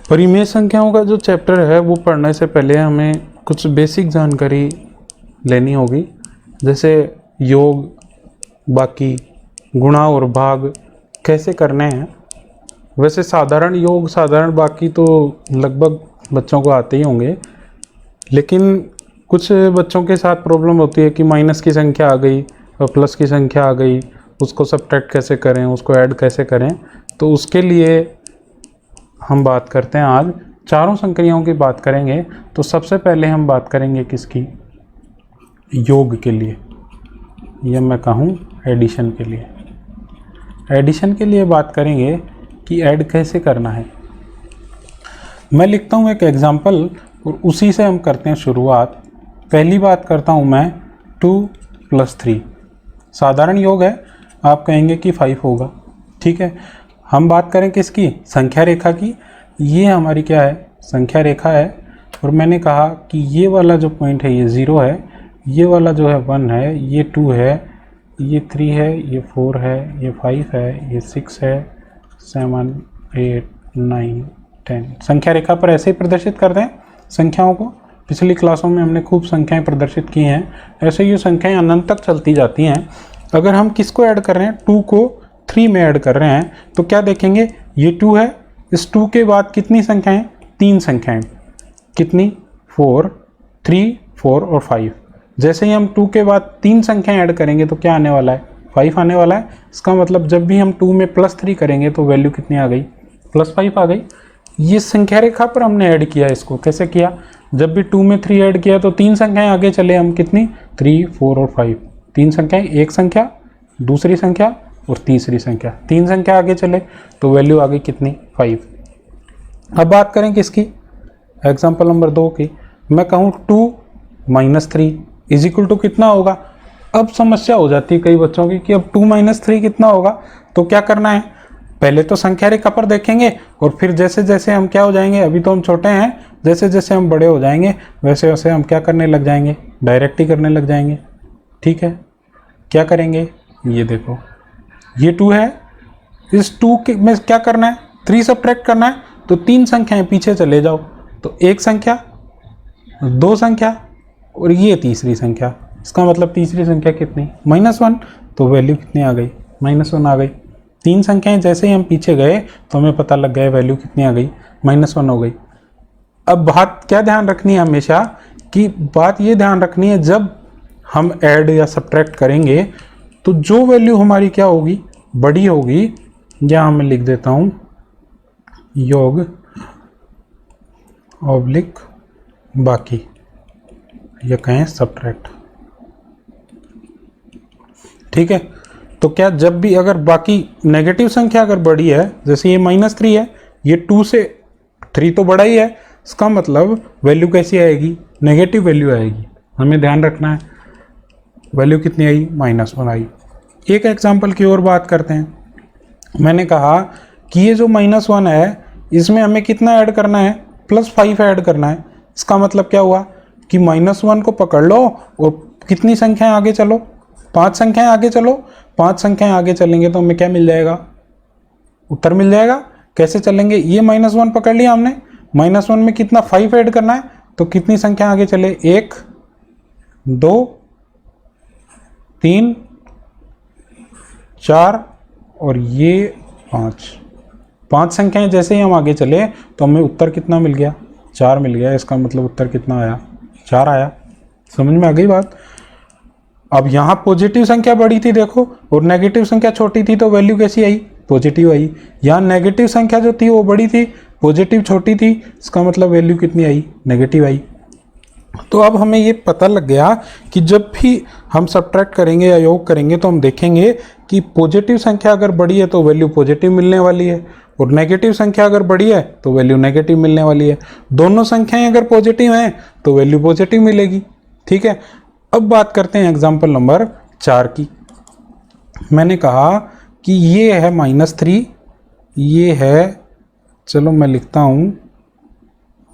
परिमेय संख्याओं का जो चैप्टर है वो पढ़ने से पहले हमें कुछ बेसिक जानकारी लेनी होगी, जैसे योग, बाकी, गुणा और भाग कैसे करने हैं। वैसे साधारण योग, साधारण बाकी तो लगभग बच्चों को आते ही होंगे, लेकिन कुछ बच्चों के साथ प्रॉब्लम होती है कि माइनस की संख्या आ गई और प्लस की संख्या आ गई, उसको सब्ट्रैक्ट कैसे करें, उसको ऐड कैसे करें। तो उसके लिए हम बात करते हैं, आज चारों संक्रियाओं की बात करेंगे। तो सबसे पहले हम बात करेंगे किसकी, योग के लिए, या मैं कहूँ एडिशन के लिए। एडिशन के लिए बात करेंगे कि ऐड कैसे करना है। मैं लिखता हूँ एक एग्जाम्पल और उसी से हम करते हैं शुरुआत। पहली बात करता हूँ मैं 2 + 3, साधारण योग है, आप कहेंगे कि 5 होगा, ठीक है। हम बात करें किसकी, संख्या रेखा की। ये हमारी क्या है, संख्या रेखा है। और मैंने कहा कि ये वाला जो पॉइंट है ये 0 है, ये वाला जो है 1 है, ये 2 है, ये 3 है, ये 4 है, ये 5 है, ये 6 है, 7 8 9 10। संख्या रेखा पर ऐसे ही प्रदर्शित करते हैं संख्याओं को। पिछली क्लासों में हमने खूब संख्याएं प्रदर्शित की हैं। ऐसे ये संख्याएं अनंत तक चलती जाती हैं। अगर हम किसको ऐड कर रहे हैं, 2 को 3 में ऐड कर रहे हैं, तो क्या देखेंगे, ये 2 है, इस 2 के बाद कितनी संख्याएं, 3 संख्याएं, कितनी, 4, 3, 4 और 5। जैसे ही हम 2 के बाद 3 संख्याएं ऐड करेंगे तो क्या आने वाला है, 5 आने वाला है। इसका मतलब जब भी हम 2 में +3 करेंगे तो वैल्यू कितनी आ गई, +5 आ गई। ये संख्या रेखा पर हमने ऐड किया, इसको कैसे किया, जब भी 2 में 3 ऐड किया तो 3 संख्याएं आगे चले हम, कितनी, 3, 4 और 5। 3 संख्याएं, एक संख्या, दूसरी संख्या और तीसरी संख्या, 3 संख्या आगे चले तो वैल्यू आ गई कितनी, 5। अब बात करें किसकी, एग्जाम्पल नंबर 2 की। मैं कहूँ 2 - 3 = कितना होगा। अब समस्या हो जाती है कई बच्चों की कि अब 2 - 3 कितना होगा। तो क्या करना है, पहले तो संख्या रेखा पर देखेंगे और फिर जैसे जैसे हम क्या हो जाएंगे, अभी तो हम छोटे हैं, जैसे जैसे हम बड़े हो जाएंगे वैसे वैसे हम क्या करने लग जाएंगे, डायरेक्ट ही करने लग जाएंगे, ठीक है। क्या करेंगे, ये देखो, ये 2 है, इस 2 के में क्या करना है, 3 सब्ट्रैक्ट करना है। तो 3 संख्याएं पीछे चले जाओ, तो 1 संख्या, 2 संख्या और ये तीसरी संख्या। इसका मतलब तीसरी संख्या कितनी, -1। तो वैल्यू कितनी आ गई, -1 आ गई। 3 संख्याएं जैसे ही हम पीछे गए तो हमें पता लग गया वैल्यू कितनी आ गई, -1 हो गई। अब बात क्या ध्यान रखनी है हमेशा, कि बात ये ध्यान रखनी है जब हम ऐड या सब्ट्रैक्ट करेंगे तो जो वैल्यू हमारी क्या होगी, बड़ी होगी। या मैं लिख देता हूँ योग ऑब्लिक बाकी, या कहें सब्ट्रैक्ट, ठीक है। तो क्या जब भी अगर बाकी नेगेटिव संख्या अगर बड़ी है, जैसे ये -3 है, ये 2 से 3 तो बड़ा ही है, इसका मतलब वैल्यू कैसी आएगी, नेगेटिव वैल्यू आएगी। हमें ध्यान रखना है वैल्यू कितनी आई, -1 आई। एक एग्जांपल की और बात करते हैं। मैंने कहा कि ये जो -1 है इसमें हमें कितना ऐड करना है, +5 ऐड करना है। इसका मतलब क्या हुआ कि -1 को पकड़ लो और कितनी संख्याएं आगे चलो, 5 संख्याएं आगे चलो। 5 संख्याएं आगे चलेंगे तो हमें क्या मिल जाएगा, उत्तर मिल जाएगा। कैसे चलेंगे, ये -1 पकड़ लिया हमने, -1 में कितना 5 ऐड करना है, तो कितनी संख्या आगे चले, 1, 2, 3, 4 और ये 5 संख्याएं जैसे ही हम आगे चले तो हमें उत्तर कितना मिल गया, 4 मिल गया। इसका मतलब उत्तर कितना आया, 4 आया। समझ में आ गई बात। अब यहाँ पॉजिटिव संख्या बड़ी थी देखो, और नेगेटिव संख्या छोटी थी, तो वैल्यू कैसी आई, पॉजिटिव आई। यहाँ नेगेटिव संख्या जो थी वो बड़ी थी, पॉजिटिव छोटी थी, इसका मतलब वैल्यू कितनी आई, नेगेटिव आई। तो अब हमें ये पता लग गया कि जब भी हम सब्ट्रैक्ट करेंगे या योग करेंगे तो हम देखेंगे कि पॉजिटिव संख्या अगर बड़ी है तो वैल्यू पॉजिटिव मिलने वाली है, और नेगेटिव संख्या अगर बड़ी है तो वैल्यू नेगेटिव मिलने वाली है। दोनों संख्याएं अगर पॉजिटिव हैं तो वैल्यू पॉजिटिव मिलेगी, ठीक है। अब बात करते हैं एग्जाम्पल नंबर 4 की। मैंने कहा कि ये है -3, ये है, चलो मैं लिखता हूँ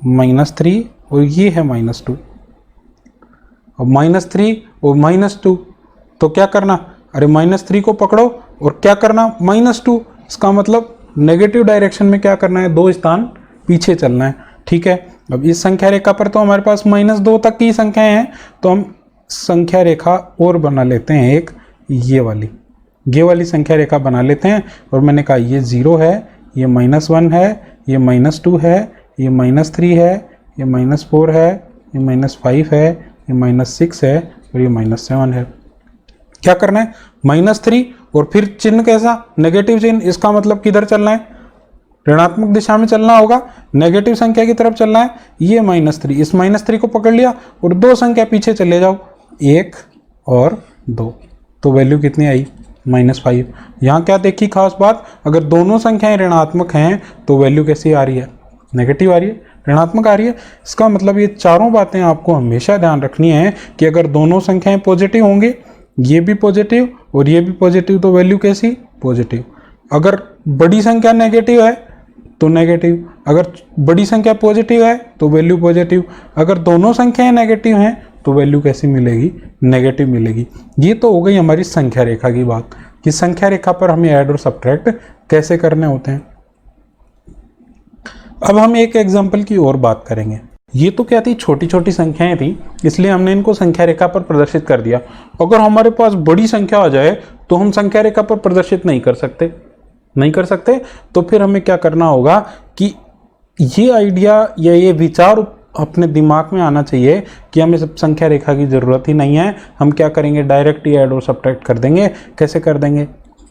-3 और ये है -2। अब -3 और -2 तो क्या करना, अरे -3 को पकड़ो और क्या करना, -2। इसका मतलब नेगेटिव डायरेक्शन में क्या करना है, 2 स्थान पीछे चलना है। ठीक है, अब इस संख्या रेखा पर तो हमारे पास -2 तक की संख्याएं हैं, तो हम संख्या रेखा और बना लेते हैं एक, ये वाली संख्या रेखा बना लेते हैं। और मैंने कहा ये 0 है, ये -1 है, ये -2 है, ये -3 है, ये -4 है, ये -5 है, ये -6 है और ये -7 है। क्या करना है, -3 और फिर चिन्ह कैसा, नेगेटिव चिन्ह। इसका मतलब किधर चलना है, ऋणात्मक दिशा में चलना होगा, नेगेटिव संख्या की तरफ चलना है। ये -3, इस -3 को पकड़ लिया और 2 संख्या पीछे चले जाओ, 1 और 2, तो वैल्यू कितनी आई, -5। यहाँ क्या देखी खास बात, अगर दोनों संख्याएं ऋणात्मक हैं तो वैल्यू कैसी आ रही है, नेगेटिव आ रही है, ऋणात्मक आ रही है। इसका मतलब ये चारों बातें आपको हमेशा ध्यान रखनी है कि अगर दोनों संख्याएं पॉजिटिव होंगे, ये भी पॉजिटिव और ये भी पॉजिटिव, तो वैल्यू कैसी, पॉजिटिव। अगर बड़ी संख्या नेगेटिव है तो नेगेटिव, अगर बड़ी संख्या पॉजिटिव है तो वैल्यू पॉजिटिव, अगर दोनों संख्याएं नेगेटिव हैं तो वैल्यू कैसी मिलेगी, नेगेटिव मिलेगी। ये तो हो गई हमारी संख्या रेखा की बात कि संख्या रेखा पर हमें ऐड और सब्ट्रैक्ट कैसे करने होते हैं। अब हम एक एग्जांपल की और बात करेंगे। ये तो क्या थी, छोटी छोटी संख्याएं थी, इसलिए हमने इनको संख्या रेखा पर प्रदर्शित कर दिया। अगर हमारे पास बड़ी संख्या आ जाए तो हम संख्या रेखा पर प्रदर्शित नहीं कर सकते। तो फिर हमें क्या करना होगा कि ये आइडिया या ये विचार अपने दिमाग में आना चाहिए कि हमें सब संख्या रेखा की ज़रूरत ही नहीं है। हम क्या करेंगे, डायरेक्ट ही ऐड और सब्ट्रैक्ट कर देंगे। कैसे कर देंगे,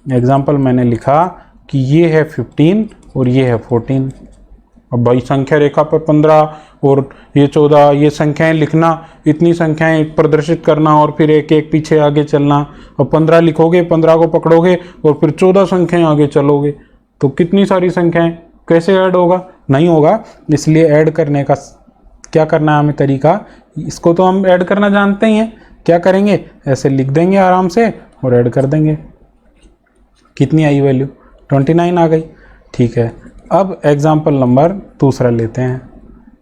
एग्जाम्पल मैंने लिखा कि ये है 15 और ये है 14। अब भाई संख्या रेखा पर 15 और ये 14, ये संख्याएं लिखना, इतनी संख्याएं प्रदर्शित करना और फिर एक एक पीछे आगे चलना। अब 15 लिखोगे, 15 को पकड़ोगे और फिर 14 संख्याएं आगे चलोगे, तो कितनी सारी संख्याएं, कैसे ऐड होगा, नहीं होगा। इसलिए ऐड करने का क्या करना है हमें तरीका, इसको तो हम ऐड करना जानते ही हैं। क्या करेंगे, ऐसे लिख देंगे आराम से और ऐड कर देंगे। कितनी आई वैल्यू, 29 आ गई। ठीक है, अब एग्जाम्पल नंबर दूसरा लेते हैं।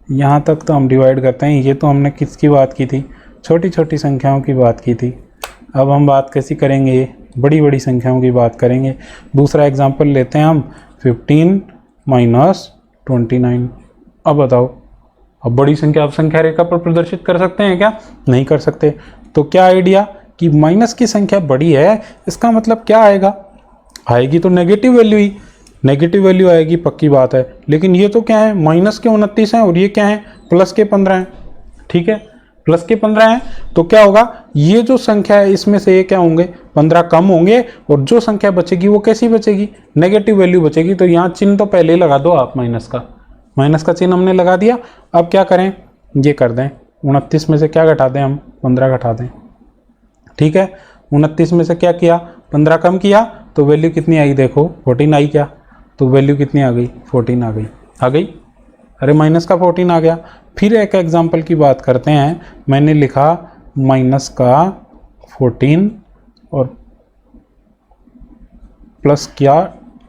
यहाँ तक तो हम डिवाइड करते हैं, ये तो हमने किसकी बात की थी, छोटी छोटी संख्याओं की बात की थी। अब हम बात कैसी करेंगे, बड़ी बड़ी संख्याओं की बात करेंगे। दूसरा एग्जाम्पल लेते हैं हम, 15 - 29। अब बताओ, अब बड़ी संख्या आप संख्या रेखा पर प्रदर्शित कर सकते हैं क्या, नहीं कर सकते। तो क्या आइडिया कि माइनस की संख्या बड़ी है, इसका मतलब क्या आएगा, आएगी तो नेगेटिव वैल्यू ही, नेगेटिव वैल्यू आएगी, पक्की बात है। लेकिन ये तो क्या है, माइनस के 29 हैं और ये क्या है, प्लस के 15 हैं। ठीक है, प्लस के 15 हैं, तो क्या होगा, ये जो संख्या है इसमें से ये क्या होंगे, 15 कम होंगे और जो संख्या बचेगी वो कैसी बचेगी, नेगेटिव वैल्यू बचेगी। तो यहाँ चिन्ह तो पहले ही लगा दो आप, माइनस का चिन्ह हमने लगा दिया। अब क्या करें, ये कर दें, 29 में से क्या घटा दें हम, 15 घटा दें। ठीक है, 29 में से क्या किया, 15 कम किया, तो वैल्यू कितनी आई, देखो 14 आई क्या, तो वैल्यू कितनी आ गई, 14 आ गई। अरे माइनस का 14 आ गया। फिर एक एग्जांपल की बात करते हैं। मैंने लिखा माइनस का 14 और प्लस किया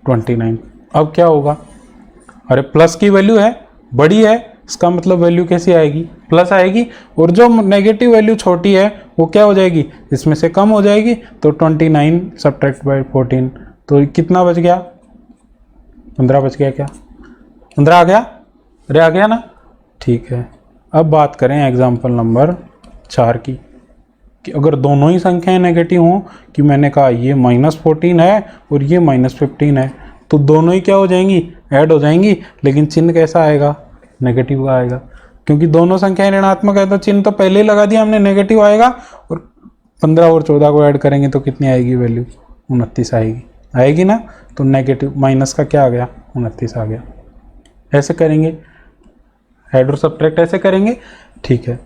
29। अब क्या होगा, अरे प्लस की वैल्यू है, बड़ी है, इसका मतलब वैल्यू कैसी आएगी, प्लस आएगी। और जो नेगेटिव वैल्यू छोटी है वो क्या हो जाएगी, इसमें से कम हो जाएगी। तो 29 सब्ट्रैक्ट बाय 14, तो कितना बच गया, 15 बच गया क्या, 15 आ गया, अरे आ गया ना। ठीक है, अब बात करें एग्जाम्पल नंबर 4 की, कि अगर दोनों ही संख्याएं नेगेटिव हों, कि मैंने कहा ये -14 है और ये -15 है, तो दोनों ही क्या हो जाएंगी, ऐड हो जाएंगी। लेकिन चिन्ह कैसा आएगा, नेगेटिव का आएगा, क्योंकि दोनों संख्याएं ऋणात्मक है, तो चिन्ह तो पहले ही लगा दिया हमने, नेगेटिव आएगा। और 15 और 14 को ऐड करेंगे तो कितनी आएगी वैल्यू, 29 आएगी ना। तो नेगेटिव माइनस का क्या आ गया, 29 आ गया। ऐसे करेंगे, ऐड और सब्ट्रैक्ट ऐसे करेंगे। ठीक है,